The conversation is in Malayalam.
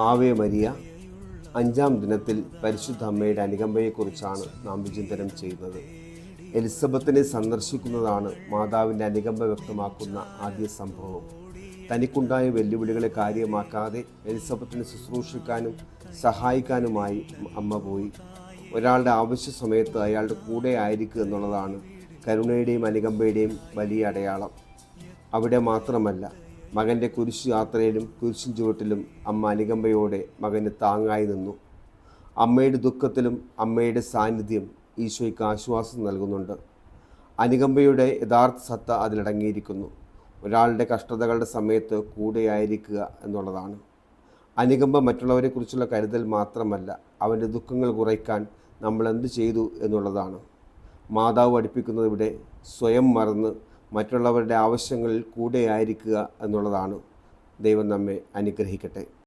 ആവേ മരിയ അഞ്ചാം ദിനത്തിൽ പരിശുദ്ധ അമ്മയുടെ അനുകമ്പയെക്കുറിച്ചാണ് നാം വിചിന്തനം ചെയ്യുന്നത്. എലിസബത്തിനെ സന്ദർശിക്കുന്നതാണ് മാതാവിൻ്റെ അനുകമ്പ വ്യക്തമാക്കുന്ന ആദ്യ സംഭവം. തനിക്കുണ്ടായ വെല്ലുവിളികളെ കാര്യമാക്കാതെ എലിസബത്തിനെ ശുശ്രൂഷിക്കാനും സഹായിക്കാനുമായി അമ്മ പോയി. ഒരാളുടെ ആവശ്യ സമയത്ത് അയാളുടെ കൂടെ ആയിരിക്കുക എന്നുള്ളതാണ് കരുണയുടെയും അനുകമ്പയുടെയും വലിയ അടയാളം. അവിടെ മാത്രമല്ല, മകൻ്റെ കുരിശ് യാത്രയിലും കുരിശിൻ ചുവട്ടിലും അമ്മ അനുകമ്പയോടെ മകന് താങ്ങായി നിന്നു. അമ്മയുടെ ദുഃഖത്തിലും അമ്മയുടെ സാന്നിധ്യം ഈശോയ്ക്ക് ആശ്വാസം നൽകുന്നുണ്ട്. അനുകമ്പയുടെ യഥാർത്ഥ സത്ത അതിലടങ്ങിയിരിക്കുന്നു. ഒരാളുടെ കഷ്ടതകളുടെ സമയത്ത് കൂടെയായിരിക്കുക എന്നുള്ളതാണ്. അനുകമ്പ മറ്റുള്ളവരെക്കുറിച്ചുള്ള കരുതൽ മാത്രമല്ല, അവൻ്റെ ദുഃഖങ്ങൾ കുറയ്ക്കാൻ നമ്മൾ എന്ത് ചെയ്തു എന്നുള്ളതാണ്. മാതാവ് പഠിപ്പിക്കുന്നത് ഇവിടെ സ്വയം മറന്ന് മറ്റുള്ളവരുടെ ആവശ്യങ്ങളിൽ കൂടെയായിരിക്കുക എന്നുള്ളതാണ്. ദൈവം നമ്മെ അനുഗ്രഹിക്കട്ടെ.